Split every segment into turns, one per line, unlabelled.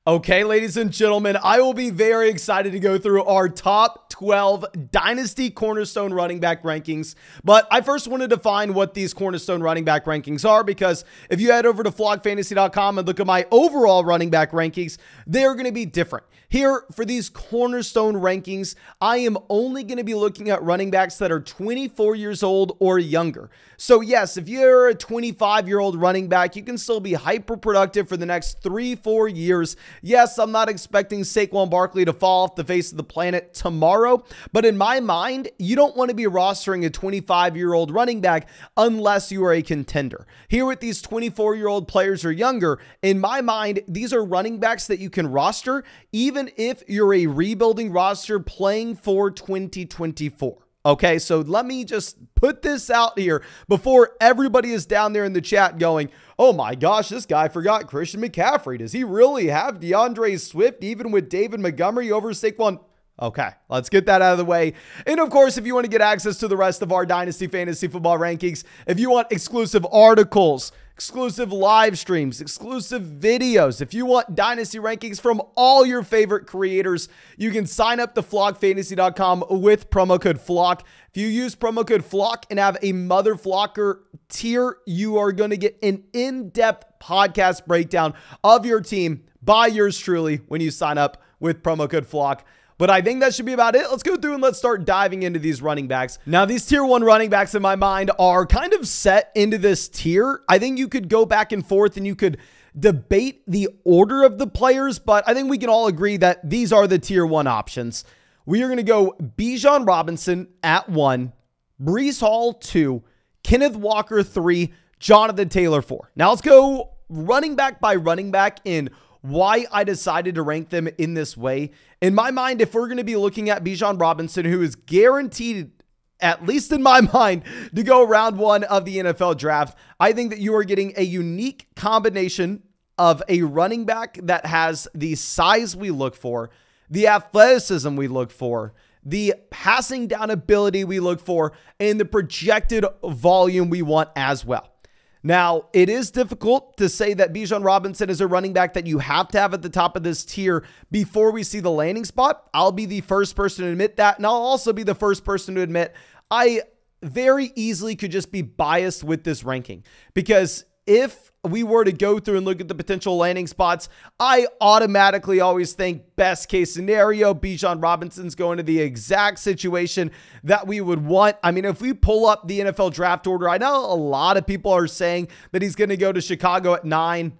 Okay, ladies and gentlemen, I will be very excited to go through our top 12 Dynasty Cornerstone running back rankings. But I first want to define what these Cornerstone running back rankings are, because if you head over to flogfantasy.com and look at my overall running back rankings, they're going to be different. Here, for these Cornerstone rankings, I am only going to be looking at running backs that are 24 years old or younger. So yes, if you're a 25-year-old running back, you can still be hyper productive for the next 3-4 years. Yes, I'm not expecting Saquon Barkley to fall off the face of the planet tomorrow, but in my mind, you don't want to be rostering a 25-year-old running back unless you are a contender. Here with these 24-year-old players or younger, in my mind, these are running backs that you can roster even if you're a rebuilding roster playing for 2024. Okay, so let me just put this out here before everybody is down there in the chat going, oh my gosh, this guy forgot Christian McCaffrey. Does he really have DeAndre Swift even with David Montgomery over Saquon? Okay, let's get that out of the way. And of course, if you want to get access to the rest of our Dynasty Fantasy Football rankings, if you want exclusive articles, exclusive live streams, exclusive videos, if you want Dynasty rankings from all your favorite creators, you can sign up to flogfantasy.com with promo code FLOCK. If you use promo code FLOCK and have a Mother Flocker tier, you are going to get an in-depth podcast breakdown of your team by yours truly when you sign up with promo code FLOCK. But I think that should be about it. Let's go through and let's start diving into these running backs. Now, these tier 1 running backs in my mind are kind of set into this tier. I think you could go back and forth and you could debate the order of the players, but I think we can all agree that these are the tier 1 options. We are going to go Bijan Robinson at 1, Breece Hall 2, Kenneth Walker 3, Jonathan Taylor 4. Now let's go running back by running back in why I decided to rank them in this way. In my mind, if we're going to be looking at Bijan Robinson, who is guaranteed, at least in my mind, to go round 1 of the NFL draft, I think that you are getting a unique combination of a running back that has the size we look for, the athleticism we look for, the passing down ability we look for, and the projected volume we want as well. Now, it is difficult to say that Bijan Robinson is a running back that you have to have at the top of this tier before we see the landing spot. I'll be the first person to admit that, and I'll also be the first person to admit I very easily could just be biased with this ranking, because if we were to go through and look at the potential landing spots, I automatically always think best case scenario, Bijan Robinson's going to the exact situation that we would want. I mean, if we pull up the NFL draft order, I know a lot of people are saying that he's going to go to Chicago at 9.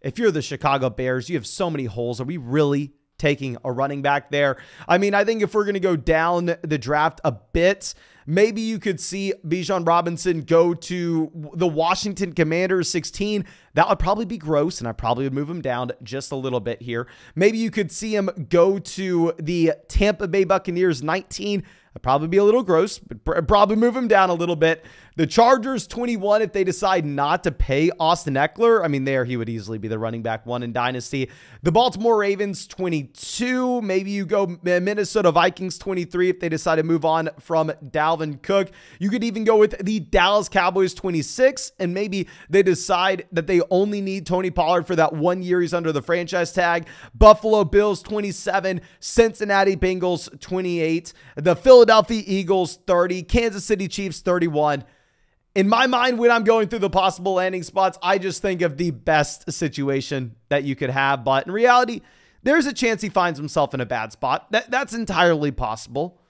If you're the Chicago Bears, you have so many holes. Are we really taking a running back there? I mean, I think if we're going to go down the draft a bit, maybe you could see Bijan Robinson go to the Washington Commanders 16. That would probably be gross, and I probably would move him down just a little bit here. Maybe you could see him go to the Tampa Bay Buccaneers 19. That'd probably be a little gross, but probably move him down a little bit. The Chargers 21, if they decide not to pay Austin Eckler. I mean, there he would easily be the running back 1 in Dynasty. The Baltimore Ravens 22. Maybe you go Minnesota Vikings 23 if they decide to move on from Dalvin Cook. You could even go with the Dallas Cowboys 26, and maybe they decide that they only need Tony Pollard for that 1 year he's under the franchise tag. Buffalo Bills 27, Cincinnati Bengals 28, the Philadelphia Eagles 30, Kansas City Chiefs 31. In my mind, when I'm going through the possible landing spots, I just think of the best situation that you could have. But in reality, there's a chance he finds himself in a bad spot. That's entirely possible.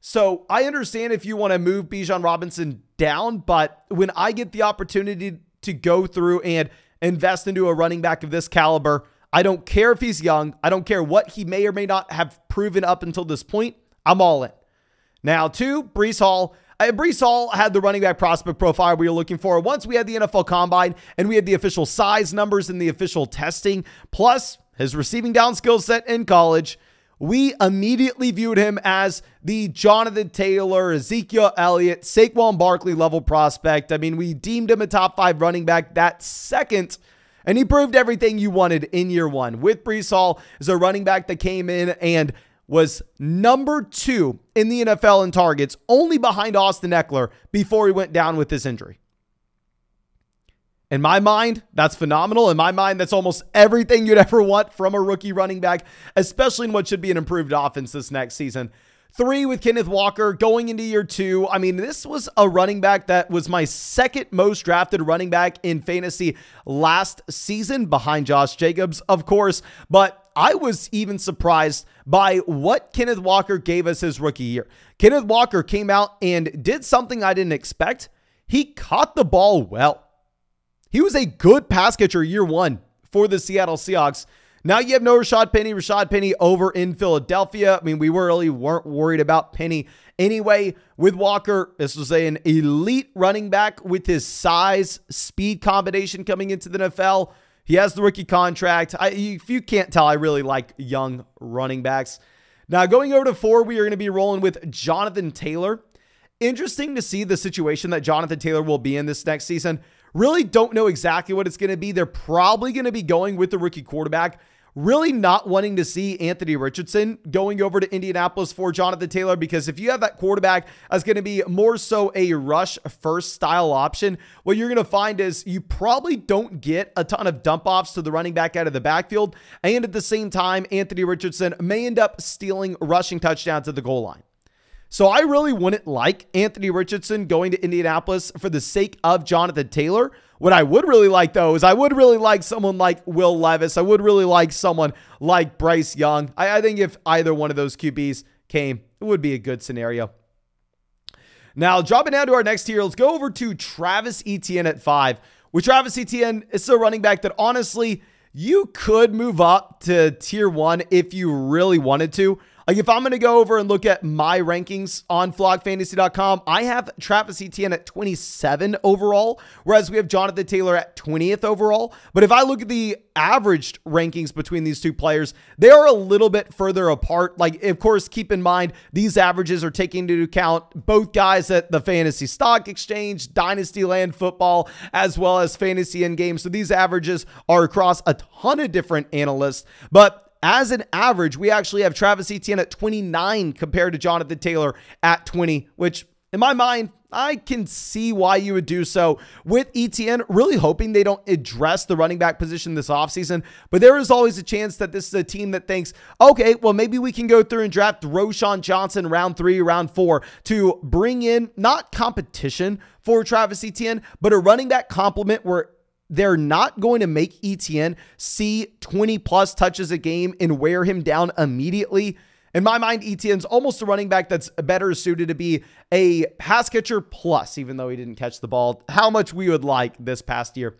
So I understand if you want to move Bijan Robinson down, but when I get the opportunity to go through and invest into a running back of this caliber, I don't care if he's young. I don't care what he may or may not have proven up until this point. I'm all in. Now, 2, Breece Hall. Breece Hall had the running back prospect profile we were looking for. Once we had the NFL Combine and we had the official size numbers and the official testing, plus his receiving down skill set in college, we immediately viewed him as the Jonathan Taylor, Ezekiel Elliott, Saquon Barkley level prospect. I mean, we deemed him a top 5 running back that second, and he proved everything you wanted in year 1. With Breece Hall as a running back that came in and was number 2 in the NFL in targets, only behind Austin Eckler before he went down with this injury. In my mind, that's phenomenal. In my mind, that's almost everything you'd ever want from a rookie running back, especially in what should be an improved offense this next season. 3 with Kenneth Walker going into year 2. I mean, this was a running back that was my second most drafted running back in fantasy last season, behind Josh Jacobs, of course. But I was even surprised by what Kenneth Walker gave us his rookie year. Kenneth Walker came out and did something I didn't expect. He caught the ball well. He was a good pass catcher year 1 for the Seattle Seahawks. Now you have no Rashad Penny. Rashad Penny over in Philadelphia. I mean, we really weren't worried about Penny anyway. With Walker, this was an elite running back with his size, speed combination coming into the NFL. He has the rookie contract. If you can't tell, I really like young running backs. Now going over to 4, we are going to be rolling with Jonathan Taylor. Interesting to see the situation that Jonathan Taylor will be in this next season. Really don't know exactly what it's going to be. They're probably going to be going with the rookie quarterback. Really not wanting to see Anthony Richardson going over to Indianapolis for Jonathan Taylor, because if you have that quarterback as going to be more so a rush first style option, what you're going to find is you probably don't get a ton of dump offs to the running back out of the backfield. And at the same time, Anthony Richardson may end up stealing rushing touchdowns at the goal line. So I really wouldn't like Anthony Richardson going to Indianapolis for the sake of Jonathan Taylor. What I would really like, though, is I would really like someone like Will Levis. I would really like someone like Bryce Young. I think if either one of those QBs came, it would be a good scenario. Now, dropping down to our next tier, let's go over to Travis Etienne at 5. With Travis Etienne, it's a running back that honestly, you could move up to tier 1 if you really wanted to. Like if I'm going to go over and look at my rankings on flockfantasy.com, I have Travis Etienne at 27 overall, whereas we have Jonathan Taylor at 20th overall. But if I look at the averaged rankings between these two players, they are a little bit further apart. Like, of course, keep in mind, these averages are taking into account both guys at the Fantasy Stock Exchange, Dynasty Land Football, as well as Fantasy In-Game. So these averages are across a ton of different analysts. But as an average, we actually have Travis Etienne at 29 compared to Jonathan Taylor at 20, which in my mind, I can see why you would do so with Etienne, really hoping they don't address the running back position this offseason. But there is always a chance that this is a team that thinks, okay, well, maybe we can go through and draft Roschon Johnson round 3, round 4 to bring in not competition for Travis Etienne, but a running back complement where they're not going to make Etienne see 20 plus touches a game and wear him down immediately. In my mind, Etienne's almost a running back that's better suited to be a pass catcher plus, even though he didn't catch the ball, how much we would like this past year.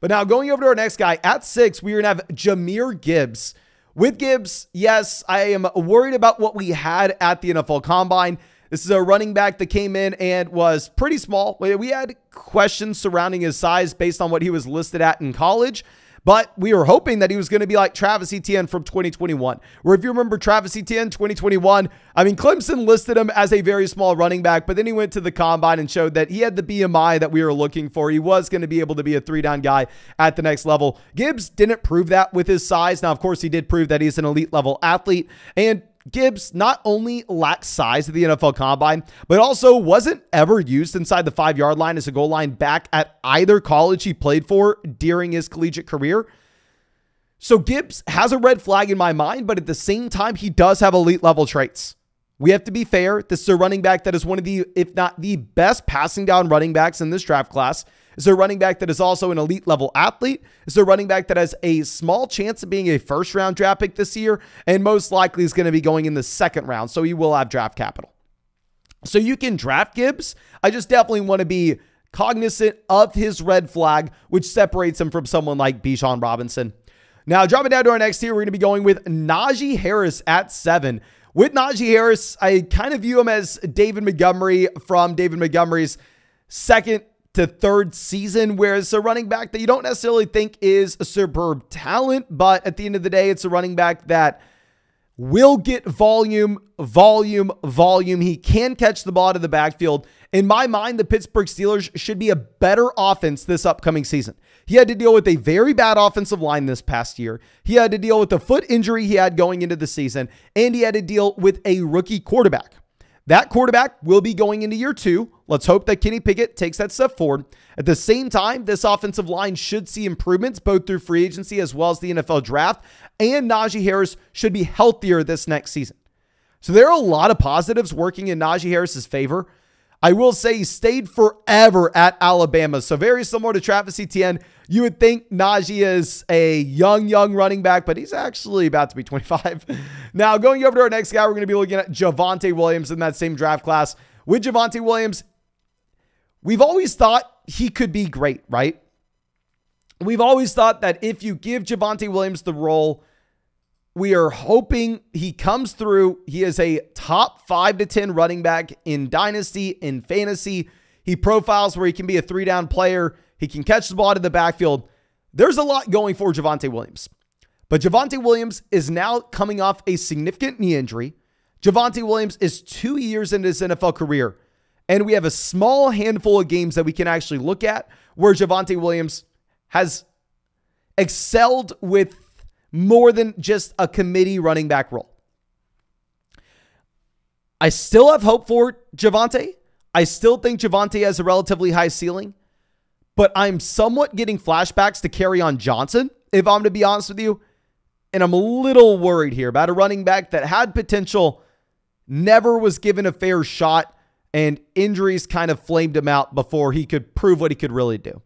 But now going over to our next guy at 6, we're going to have Jamir Gibbs. With Gibbs, yes, I am worried about what we had at the NFL Combine. This is a running back that came in and was pretty small. We had questions surrounding his size based on what he was listed at in college, but we were hoping that he was going to be like Travis Etienne from 2021, where if you remember Travis Etienne 2021, I mean, Clemson listed him as a very small running back, but then he went to the combine and showed that he had the BMI that we were looking for. He was going to be able to be a 3-down guy at the next level. Gibbs didn't prove that with his size. Now, of course, he did prove that he's an elite level athlete, and Gibbs not only lacks size at the NFL Combine, but also wasn't ever used inside the 5-yard line as a goal line back at either college he played for during his collegiate career. So Gibbs has a red flag in my mind, but at the same time, he does have elite level traits. We have to be fair. This is a running back that is one of the, if not the best passing down running backs in this draft class. It's a running back that is also an elite level athlete. It's a running back that has a small chance of being a first-round draft pick this year, and most likely is going to be going in the 2nd round, so he will have draft capital. So you can draft Gibbs. I just definitely want to be cognizant of his red flag, which separates him from someone like Bijan Robinson. Now, dropping down to our next tier, we're going to be going with Naji Harris at 7. With Naji Harris, I kind of view him as David Montgomery from David Montgomery's 2nd to 3rd season, whereas a running back that you don't necessarily think is a superb talent, but at the end of the day, it's a running back that will get volume. He can catch the ball out of the backfield. In my mind, the Pittsburgh Steelers should be a better offense this upcoming season. He had to deal with a very bad offensive line this past year. He had to deal with the foot injury he had going into the season, and he had to deal with a rookie quarterback. That quarterback will be going into year 2. Let's hope that Kenny Pickett takes that step forward. At the same time, this offensive line should see improvements both through free agency as well as the NFL draft, and Naji Harris should be healthier this next season. So there are a lot of positives working in Naji Harris's favor. I will say he stayed forever at Alabama. So very similar to Travis Etienne. You would think Naji is a young running back, but he's actually about to be 25. Now, going over to our next guy, we're going to be looking at Javonte Williams in that same draft class. With Javonte Williams, we've always thought he could be great, right? We've always thought that if you give Javonte Williams the role, we are hoping he comes through. He is a top 5 to 10 running back in Dynasty, in fantasy. He profiles where he can be a 3-down player. He can catch the ball out of the backfield. There's a lot going for Javonte Williams. But Javonte Williams is now coming off a significant knee injury. Javonte Williams is 2 years into his NFL career. And we have a small handful of games that we can actually look at where Javonte Williams has excelled with more than just a committee running back role. I still have hope for Javonte. I still think Javonte has a relatively high ceiling, but I'm somewhat getting flashbacks to Kerryon Johnson, if I'm to be honest with you. And I'm a little worried here about a running back that had potential, never was given a fair shot, and injuries kind of flamed him out before he could prove what he could really do.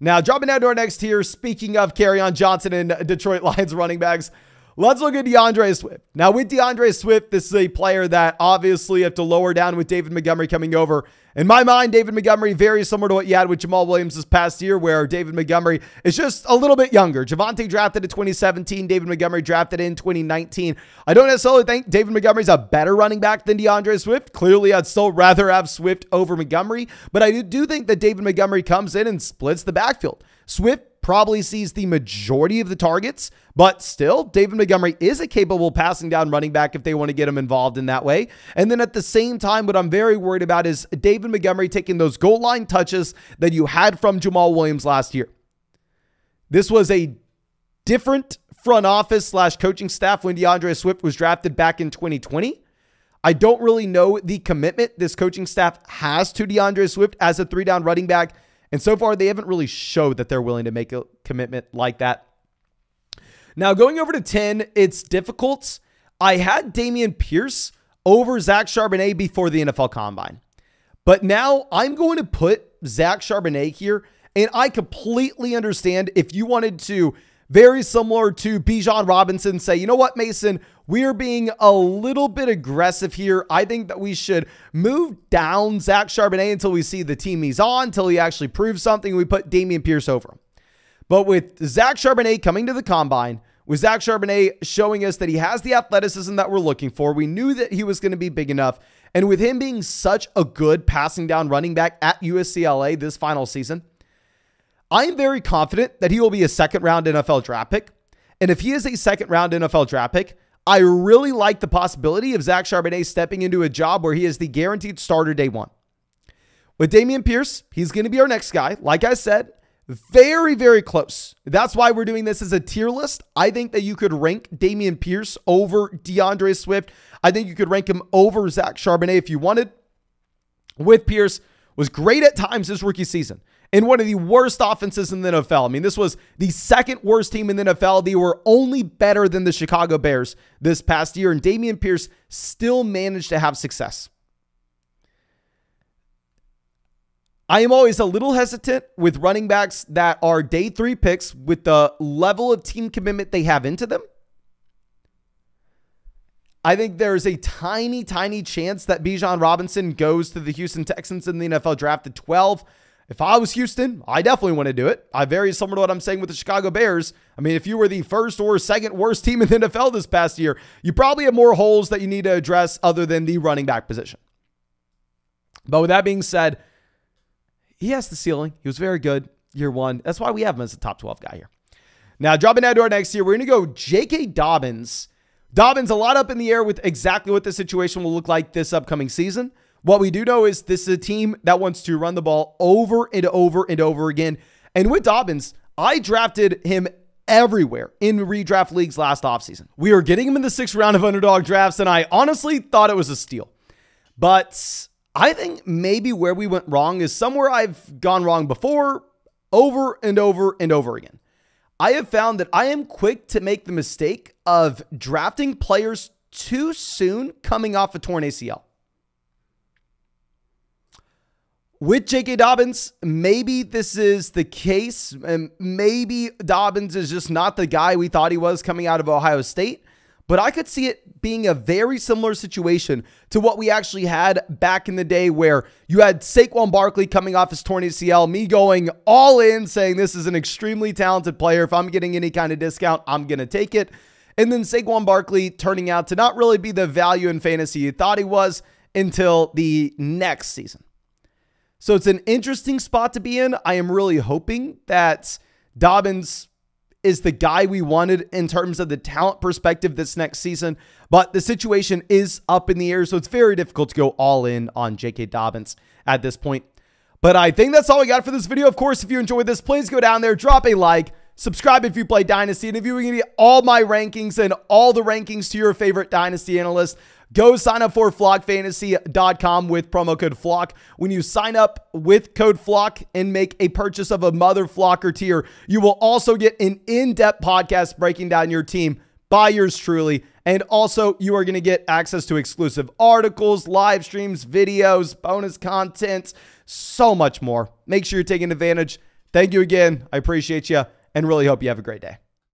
Now, dropping down to our next tier, speaking of Kerryon Johnson and Detroit Lions running backs, let's look at DeAndre Swift. Now, with DeAndre Swift, this is a player that obviously you have to lower down with David Montgomery coming over. In my mind, David Montgomery, very similar to what you had with Jamal Williams this past year, where David Montgomery is just a little bit younger. Javonte drafted in 2017. David Montgomery drafted in 2019. I don't necessarily think David Montgomery's a better running back than DeAndre Swift. Clearly, I'd still rather have Swift over Montgomery, but I do think that David Montgomery comes in and splits the backfield. Swift probably sees the majority of the targets, but still, David Montgomery is a capable passing down running back if they want to get him involved in that way. And then at the same time, what I'm very worried about is David Montgomery taking those goal line touches that you had from Jamal Williams last year. This was a different front office / coaching staff when DeAndre Swift was drafted back in 2020. I don't really know the commitment this coaching staff has to DeAndre Swift as a 3-down running back. And so far, they haven't really showed that they're willing to make a commitment like that. Now, going over to 10, it's difficult. I had Dameon Pierce over Zach Charbonnet before the NFL Combine. But now I'm going to put Zach Charbonnet here. And I completely understand if you wanted to, very similar to Bijan Robinson, say, you know what, Mason, we're being a little bit aggressive here. I think that we should move down Zach Charbonnet until we see the team he's on, until he actually proves something. We put Dameon Pierce over him. But with Zach Charbonnet coming to the Combine, with Zach Charbonnet showing us that he has the athleticism that we're looking for, we knew that he was going to be big enough. And with him being such a good passing down running back at USCLA this final season, I am very confident that he will be a second-round NFL draft pick. And if he is a second-round NFL draft pick, I really like the possibility of Zach Charbonnet stepping into a job where he is the guaranteed starter day one. With Dameon Pierce, he's going to be our next guy. Like I said, very, very close. That's why we're doing this as a tier list. I think that you could rank Dameon Pierce over DeAndre Swift. I think you could rank him over Zach Charbonnet if you wanted. With Pierce, was great at times this rookie season. In one of the worst offenses in the NFL. I mean, this was the second worst team in the NFL. They were only better than the Chicago Bears this past year, and Dameon Pierce still managed to have success. I am always a little hesitant with running backs that are day 3 picks with the level of team commitment they have into them. I think there's a tiny, tiny chance that Bijan Robinson goes to the Houston Texans in the NFL draft at 12. If I was Houston, I definitely want to do it. I very similar to what I'm saying with the Chicago Bears. I mean, if you were the first or second worst team in the NFL this past year, you probably have more holes that you need to address other than the running back position. But with that being said, he has the ceiling. He was very good year 1. That's why we have him as a top 12 guy here. Now, dropping down to our next year, we're going to go J.K. Dobbins. Dobbins, a lot up in the air with exactly what the situation will look like this upcoming season. What we do know is this is a team that wants to run the ball over and over and over again. And with Dobbins, I drafted him everywhere in redraft leagues last offseason. We were getting him in the 6th round of underdog drafts, and I honestly thought it was a steal. But I think maybe where we went wrong is somewhere I've gone wrong before, over and over and over again. I have found that I am quick to make the mistake of drafting players too soon coming off a torn ACL. With J.K. Dobbins, maybe this is the case, and maybe Dobbins is just not the guy we thought he was coming out of Ohio State, but I could see it being a very similar situation to what we actually had back in the day where you had Saquon Barkley coming off his torn ACL, me going all in saying this is an extremely talented player. If I'm getting any kind of discount, I'm going to take it. And then Saquon Barkley turning out to not really be the value in fantasy you thought he was until the next season. So it's an interesting spot to be in. I am really hoping that Dobbins is the guy we wanted in terms of the talent perspective this next season, but the situation is up in the air, so it's very difficult to go all in on J.K. Dobbins at this point. But I think that's all we got for this video. Of course, if you enjoyed this, please go down there, drop a like, subscribe if you play Dynasty, and if you want to get all my rankings and all the rankings to your favorite Dynasty analyst, go sign up for flockfantasy.com with promo code FLOCK. When you sign up with code FLOCK and make a purchase of a Mother Flocker tier, you will also get an in-depth podcast breaking down your team by yours truly. And also, you are going to get access to exclusive articles, live streams, videos, bonus content, so much more. Make sure you're taking advantage. Thank you again. I appreciate you and really hope you have a great day.